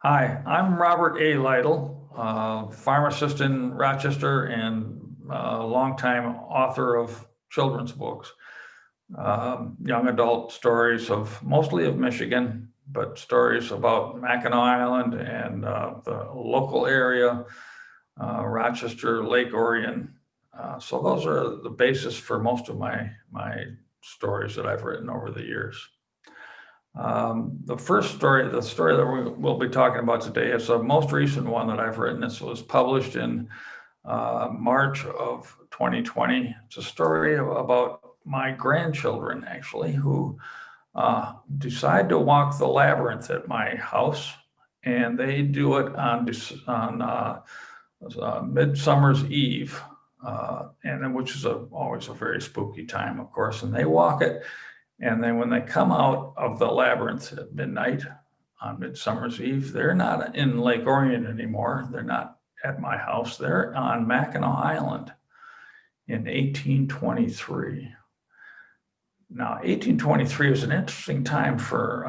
Hi, I'm Robert A. Lytle, pharmacist in Rochester and longtime author of children's books. Young adult stories mostly of Michigan, but stories about Mackinac Island and the local area, Rochester, Lake Orion. So those are the basis for most of my stories that I've written over the years. The story that we'll be talking about today is the most recent one that I've written. This was published in March of 2020. It's a story about my grandchildren, actually, who decide to walk the labyrinth at my house, and they do it on Midsummer's Eve, which is always a very spooky time, of course, and they walk it. And then when they come out of the labyrinth at midnight on Midsummer's Eve, they're not in Lake Orion anymore. They're not at my house. They're on Mackinac Island in 1823. Now, 1823 is an interesting time for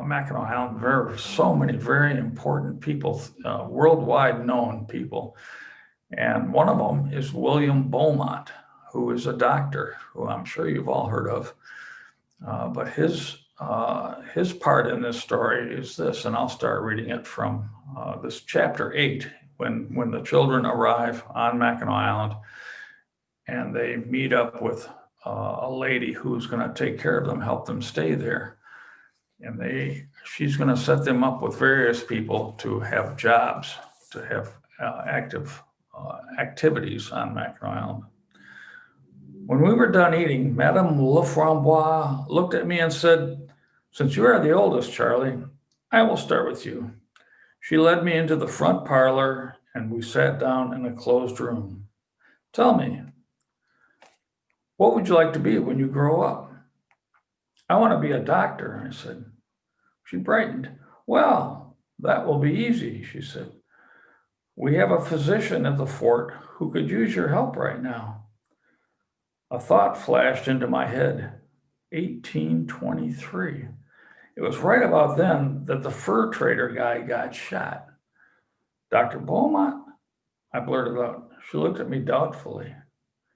Mackinac Island. There are so many very important people, worldwide known people. And one of them is William Beaumont, who is a doctor, who I'm sure you've all heard of. But his part in this story is this, and I'll start reading it from this chapter 8, when the children arrive on Mackinac Island and they meet up with a lady who's going to take care of them, help them stay there. And she's going to set them up with various people to have jobs, to have active activities on Mackinac Island. When we were done eating, Madame Leframbois looked at me and said, "Since you are the oldest, Charlie, I will start with you." She led me into the front parlor and we sat down in a closed room. "Tell me, what would you like to be when you grow up?" "I want to be a doctor," I said. She brightened. "Well, that will be easy," she said. "We have a physician at the fort who could use your help right now." A thought flashed into my head. 1823. It was right about then that the fur trader guy got shot. "Dr. Beaumont?" I blurted out. She looked at me doubtfully.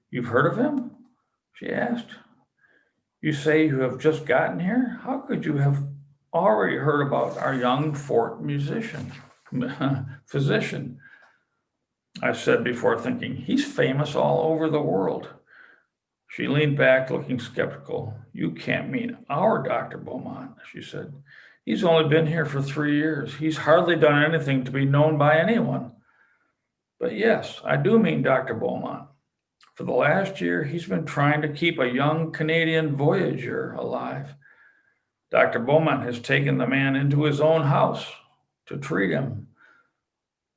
"You've heard of him?" she asked. "You say you have just gotten here? How could you have already heard about our young fort physician?" I said before thinking, "He's famous all over the world." She leaned back, looking skeptical. "You can't mean our Dr. Beaumont," she said. "He's only been here for 3 years. He's hardly done anything to be known by anyone." "But yes, I do mean Dr. Beaumont. For the last year, he's been trying to keep a young Canadian voyager alive. Dr. Beaumont has taken the man into his own house to treat him.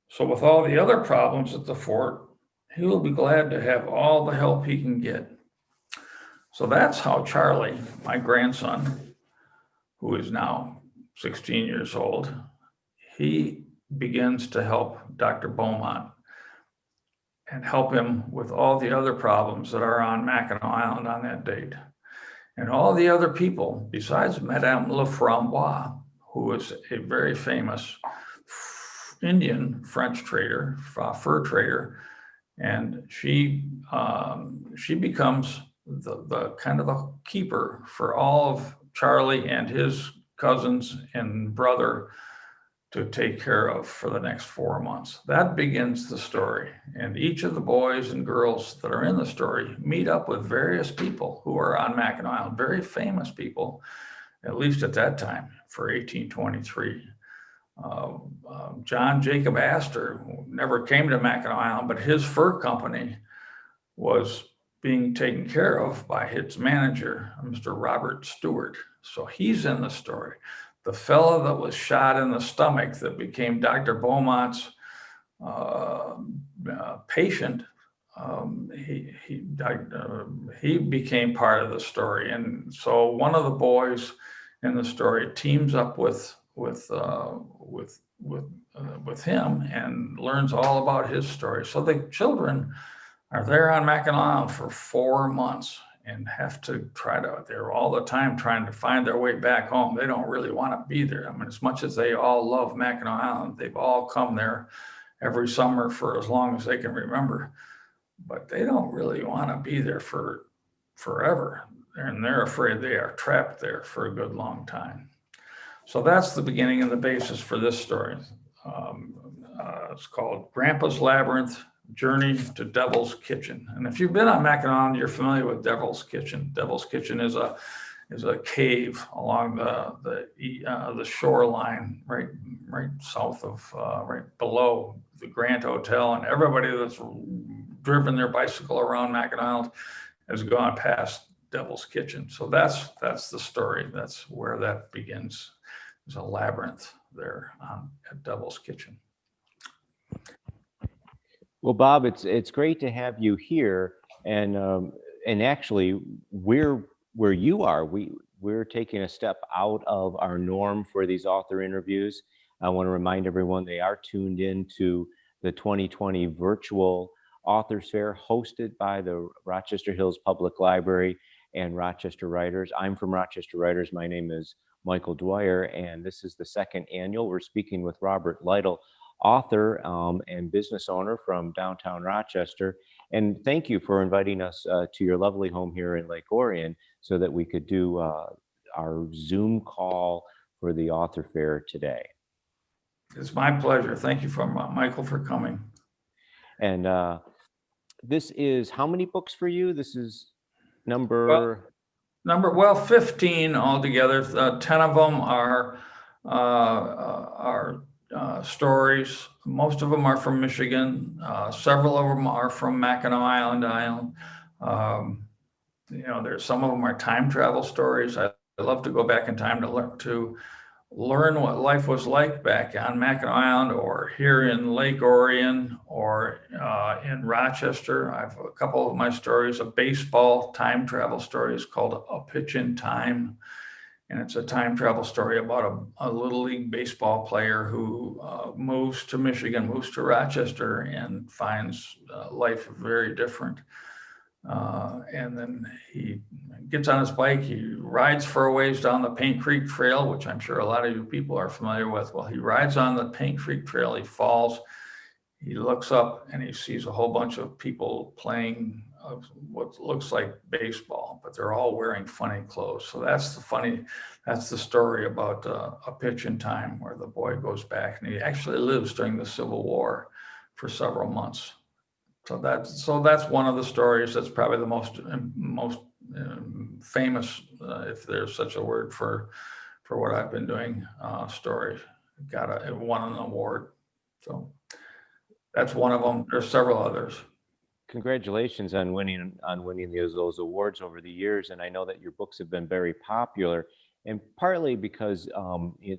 So with all the other problems at the fort, he will be glad to have all the help he can get." So that's how Charlie, my grandson, who is now 16 years old, he begins to help Dr. Beaumont and help him with all the other problems that are on Mackinac Island on that date. And all the other people, besides Madame Leframbois, who is a very famous Indian French trader, fur trader, and she becomes the kind of a keeper for all of Charlie and his cousins and brother to take care of for the next 4 months. That begins the story. And each of the boys and girls that are in the story meet up with various people who are on Mackinac Island, very famous people, at least at that time, for 1823. John Jacob Astor, who never came to Mackinac Island, but his fur company was being taken care of by its manager, Mr. Robert Stewart. So he's in the story. The fellow that was shot in the stomach that became Dr. Beaumont's patient he became part of the story. And so one of the boys in the story teams up with him and learns all about his story. So the children are there on Mackinac Island for 4 months and have to they're all the time trying to find their way back home. They don't really want to be there. I mean, as much as they all love Mackinac Island, they've all come there every summer for as long as they can remember, but they don't really want to be there for forever. And they're afraid they are trapped there for a good long time. So that's the beginning and the basis for this story. It's called Grampa's Labyrinth, Journey to Devil's Kitchen. And if you've been on Mackinac Island, you're familiar with Devil's Kitchen. Devil's Kitchen is a cave along the shoreline, right south of, right below the Grand Hotel. And everybody that's driven their bicycle around Mackinac Island has gone past Devil's Kitchen. So that's the story. That's where that begins. There's a labyrinth there at Devil's Kitchen. Well, Bob, it's great to have you here, and actually where you are, we're taking a step out of our norm for these author interviews. I want to remind everyone they are tuned in to the 2020 virtual Authors Fair hosted by the Rochester Hills Public Library and Rochester Writers. I'm from Rochester Writers. My name is Michael Dwyer, and this is the second annual. We're speaking with Robert Lytle, author and business owner from downtown Rochester. And thank you for inviting us to your lovely home here in Lake Orion so that we could do our Zoom call for the Author Fair today. It's my pleasure. Thank you, Michael, for coming. And this is how many books for you? This is number 15 altogether. 10 of them are stories. Most of them are from Michigan. Several of them are from Mackinac Island. There's some of them are time travel stories. I love to go back in time to learn what life was like back on Mackinac Island or here in Lake Orion or in Rochester. I have a couple of my stories, a baseball time travel story is called A Pitch in Time. And it's a time travel story about a little league baseball player who moves to Michigan, moves to Rochester and finds life very different. And then he gets on his bike, he rides for a ways down the Paint Creek Trail, which I'm sure a lot of you people are familiar with. Well, he rides on the Paint Creek Trail, he falls, he looks up and he sees a whole bunch of people playing what looks like baseball, but they're all wearing funny clothes. So that's the story about A Pitch in Time, where the boy goes back and he actually lives during the Civil War for several months. So that's one of the stories that's probably the most famous, if there's such a word for what I've been doing, story. It won an award. So that's one of them. There's several others. Congratulations on winning those awards over the years. And I know that your books have been very popular, and partly because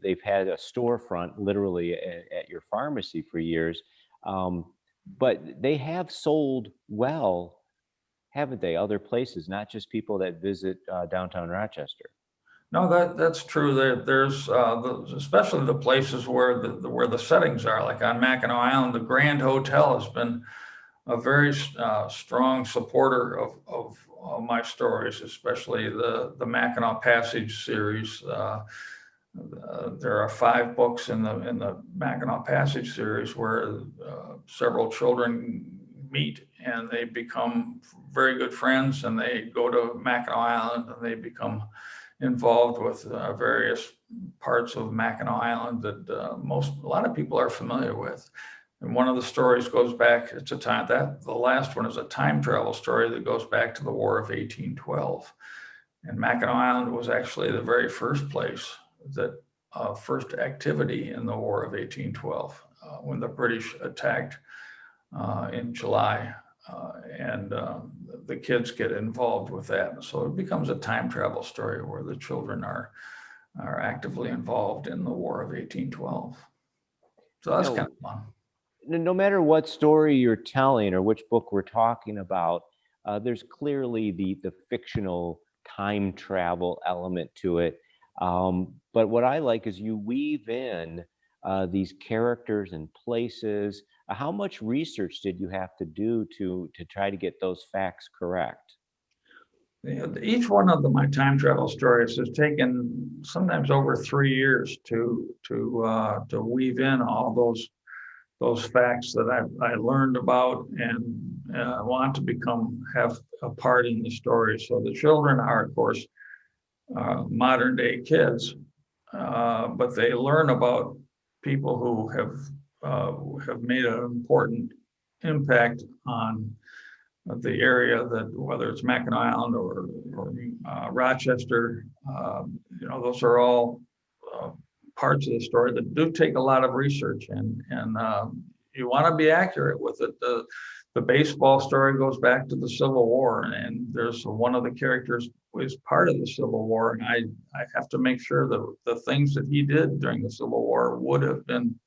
they've had a storefront literally at your pharmacy for years. But they have sold well, haven't they, other places, not just people that visit downtown Rochester? No, that's true. There's especially the places where the settings are, like on Mackinac Island, the Grand Hotel has been a very strong supporter of my stories, especially the Mackinac Passage series. There are 5 books in the Mackinac Passage series where several children meet and they become very good friends, and they go to Mackinac Island and they become involved with various parts of Mackinac Island that a lot of people are familiar with. And one of the stories goes back, the last one is a time travel story that goes back to the War of 1812. And Mackinac Island was actually the very first place that first activity in the War of 1812, when the British attacked in July, and the kids get involved with that. So it becomes a time travel story where the children are actively involved in the War of 1812. So that's kind of fun. no matter what story you're telling or which book we're talking about, there's clearly the fictional time travel element to it. But what I like is you weave in these characters and places. How much research did you have to do to try to get those facts correct? Each one of my time travel stories has taken sometimes over 3 years to weave in all those facts that I learned about and want to have a part in the story. So the children are, of course, modern day kids, but they learn about people who have made an important impact on the area, that whether it's Mackinac Island or Rochester, those are all parts of the story that do take a lot of research, and you want to be accurate with it. The baseball story goes back to the Civil War, and there's one of the characters was part of the Civil War, and I have to make sure that the things that he did during the Civil War would have been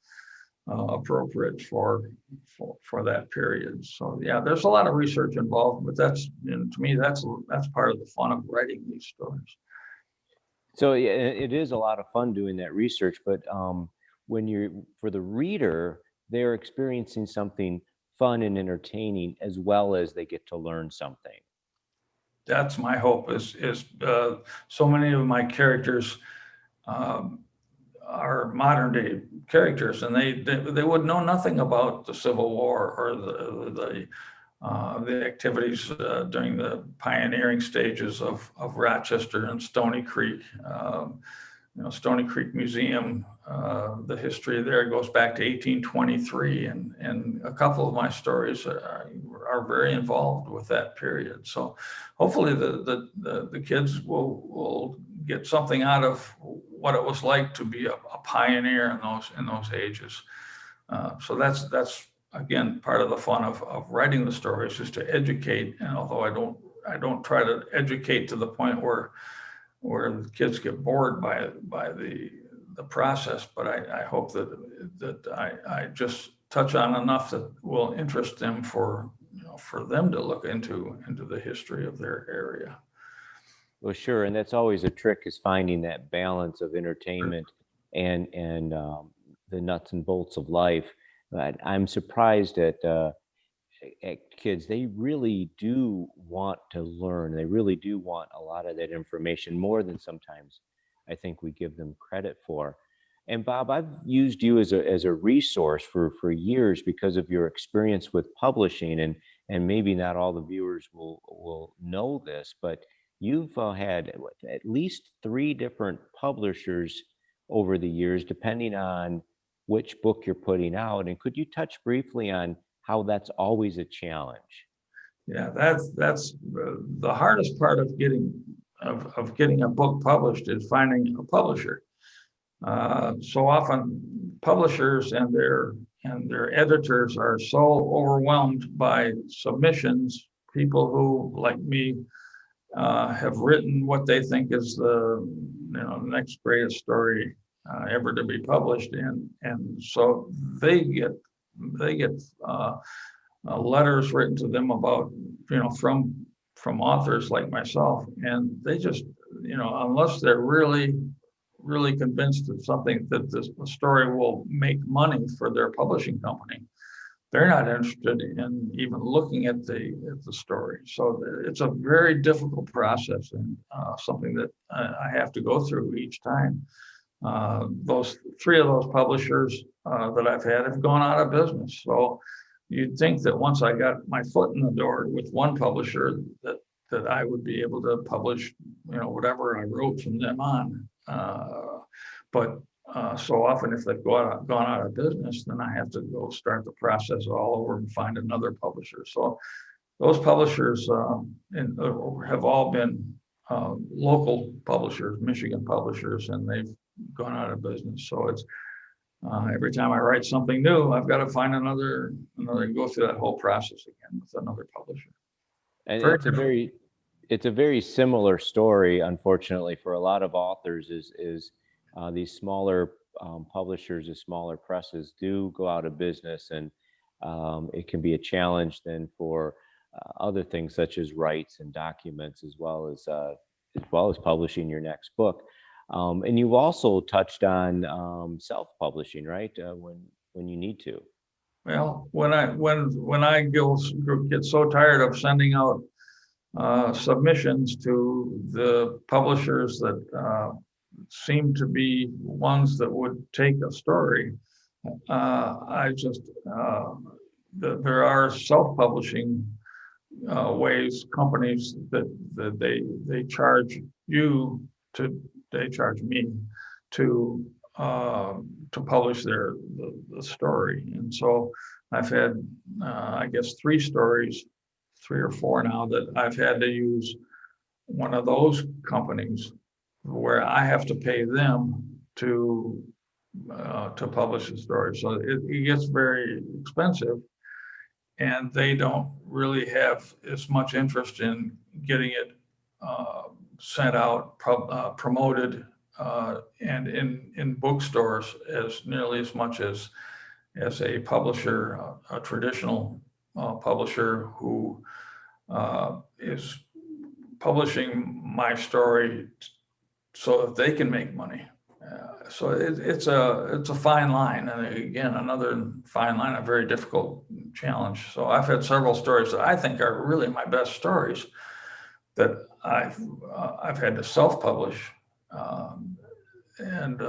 appropriate for that period. So yeah, there's a lot of research involved, but to me, that's part of the fun of writing these stories. So yeah, it is a lot of fun doing that research, but when you're for the reader, they're experiencing something fun and entertaining as well as they get to learn something. That's my hope. Is so many of my characters um, are modern day characters, and they would know nothing about the Civil War or the activities during the pioneering stages of Rochester and Stony Creek. Stony Creek Museum, the history there goes back to 1823, and a couple of my stories are very involved with that period. So hopefully the kids will get something out of what it was like to be a pioneer in those ages. So that's again part of the fun of writing the stories, is to educate. And although I don't try to educate to the point where the kids get bored by the process, but I hope that I just touch on enough that will interest them for them to look into the history of their area. Well, sure, and that's always a trick, is finding that balance of entertainment and the nuts and bolts of life. But I'm surprised at kids. They really do want to learn. They really do want a lot of that information, more than sometimes I think we give them credit for. And Bob, I've used you as a resource for years because of your experience with publishing, and maybe not all the viewers will know this, but you've had at least 3 different publishers over the years, depending on which book you're putting out. And could you touch briefly on how that's always a challenge? Yeah, that's the hardest part of getting a book published, is finding a publisher. So often publishers and their editors are so overwhelmed by submissions. People who, like me, have written what they think is the next greatest story ever to be published, and so they get letters written to them about from authors like myself, and they just unless they're really convinced of something, that this story will make money for their publishing company, they're not interested in even looking at the story. So it's a very difficult process, and something that I have to go through each time. Those 3 of those publishers that I've had have gone out of business. So you'd think that once I got my foot in the door with one publisher, that I would be able to publish whatever I wrote from them on. But so often, if they've gone out of business, then I have to go start the process all over and find another publisher. So those publishers have all been local publishers, Michigan publishers, and they've gone out of business. So it's every time I write something new, I've got to find another, go through that whole process again with another publisher. And it's a very similar story, unfortunately, for a lot of authors. Is these smaller publishers, the smaller presses, do go out of business, and it can be a challenge then for other things such as rights and documents, as well as publishing your next book. And you've also touched on self-publishing, right? When you need to. Well, when I get so tired of sending out submissions to the publishers that seem to be ones that would take a story, I just there are self-publishing ways, companies that they charge you to, they charge me to publish the story. And so I've had I guess three or four now that I've had to use one of those companies where I have to pay them to publish the story. So it gets very expensive, and they don't really have as much interest in getting it sent out, promoted, and in bookstores as nearly as much as a publisher, a traditional publisher who is publishing my story so that they can make money. So it's a fine line, and again, another fine line, a very difficult challenge. So I've had several stories that I think are really my best stories that I've had to self-publish, and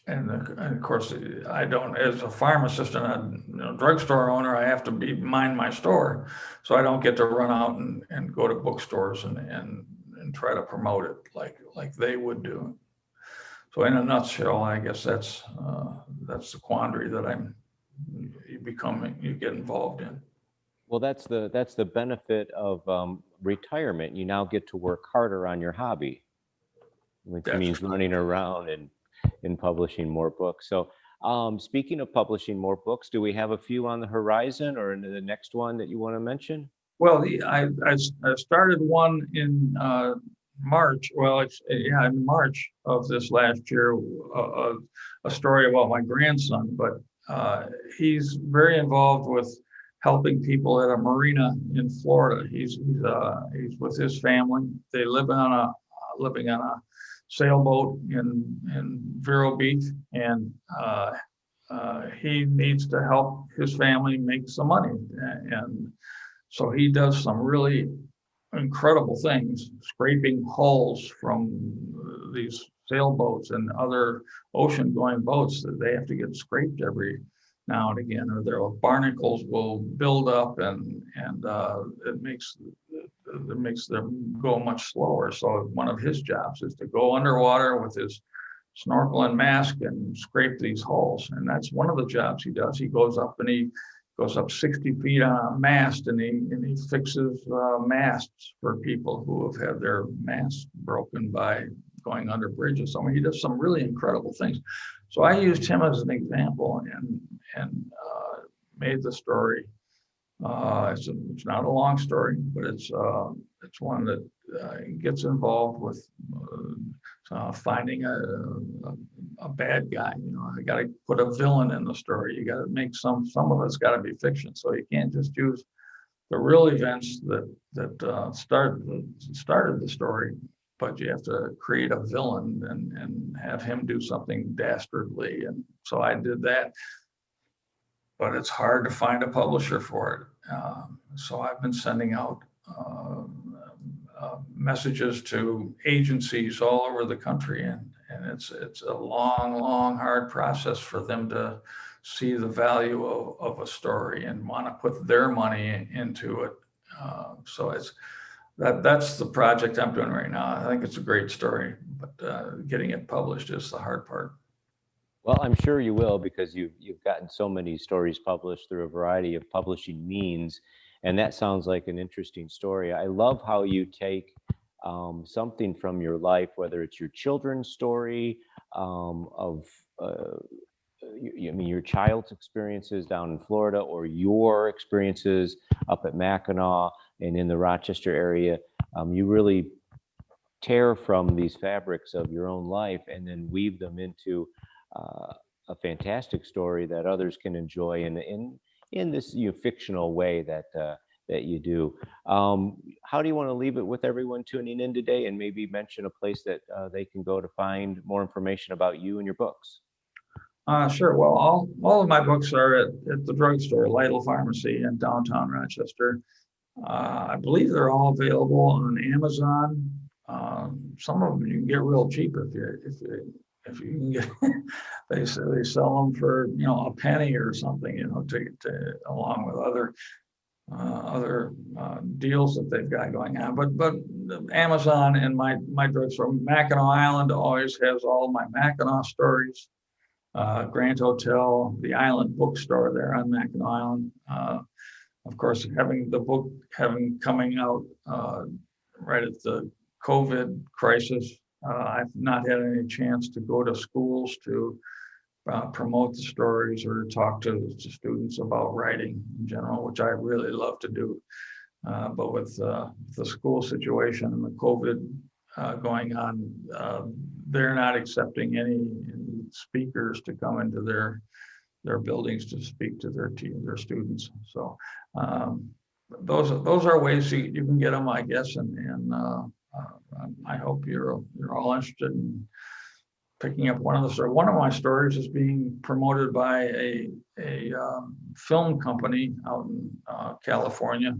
of course I don't, as a pharmacist and a drugstore owner, I have to mind my store, so I don't get to run out and go to bookstores and try to promote it like they would do. So in a nutshell, I guess that's the quandary that you get involved in. Well, that's the benefit of retirement. You now get to work harder on your hobby, which means running around and publishing more books. So speaking of publishing more books, do we have a few on the horizon or into the next one that you want to mention? Well, I started one in March. Well, in March of this last year, a story about my grandson. But he's very involved with helping people at a marina in Florida. He's with his family. They live living on a sailboat in Vero Beach, and he needs to help his family make some money, and so he does some really incredible things, scraping hulls from these sailboats and other ocean-going boats that they have to get scraped every now and again, or their barnacles will build up, and it makes them go much slower. So one of his jobs is to go underwater with his snorkel and mask and scrape these hulls, and that's one of the jobs he does. He goes up 60 feet on a mast, and he fixes masts for people who have had their masts broken by going under bridges. I mean, he does some really incredible things. So I used him as an example and made the story. It's not a long story, but it's one that gets involved with finding a bad guy. You know, I got to put a villain in the story. You got to make some of it's got to be fiction. So you can't just use the real events that started the story, but you have to create a villain and have him do something dastardly. And so I did that, but it's hard to find a publisher for it. So I've been sending out messages to agencies all over the country, and it's a long, hard process for them to see the value of a story and want to put their money into it. So that's the project I'm doing right now. I think it's a great story, but getting it published is the hard part. Well, I'm sure you will, because you've gotten so many stories published through a variety of publishing means, and that sounds like an interesting story. I love how you take something from your life, whether it's your children's story your child's experiences down in Florida, or your experiences up at Mackinac and in the Rochester area. You really tear from these fabrics of your own life and then weave them into a fantastic story that others can enjoy. And in this fictional way that that you do. How do you want to leave it with everyone tuning in today, and maybe mention a place that they can go to find more information about you and your books? Sure. Well, all of my books are at the drugstore, Lytle Pharmacy in downtown Rochester. I believe they're all available on Amazon. Some of them you can get real cheap if you can get. They sell them for a penny or something, to along with other deals that they've got going on. But Amazon and my drugstore, Mackinac Island, always has all my Mackinac stories. Grand Hotel, the Island bookstore there on Mackinac Island. Of course, having the book coming out right at the COVID crisis, I've not had any chance to go to schools to promote the stories or talk to students about writing in general, which I really love to do. But with the school situation and the COVID going on, they're not accepting any speakers to come into their buildings to speak to their students. So those are ways you can get them, I guess, and I hope you're all interested in picking up one of the stories. One of my stories is being promoted by a film company out in California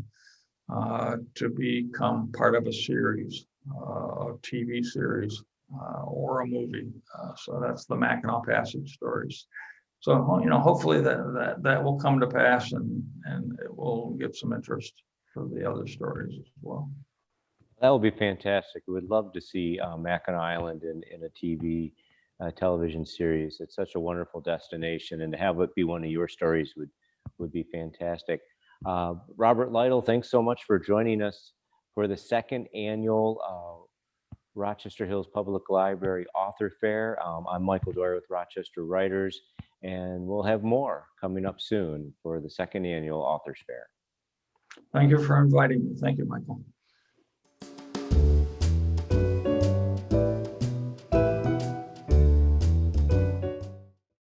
to become part of a series, a TV series or a movie. So that's the Mackinac Passage stories. So hopefully that will come to pass, and it will get some interest for the other stories as well. That would be fantastic. We would love to see Mackinac Island in a TV television series. It's such a wonderful destination, and to have it be one of your stories would be fantastic. Robert Lytle, thanks so much for joining us for the second annual Rochester Hills Public Library Author Fair. I'm Michael Dwyer with Rochester Writers, and we'll have more coming up soon for the second annual Authors Fair. Thank you for inviting me. Thank you, Michael.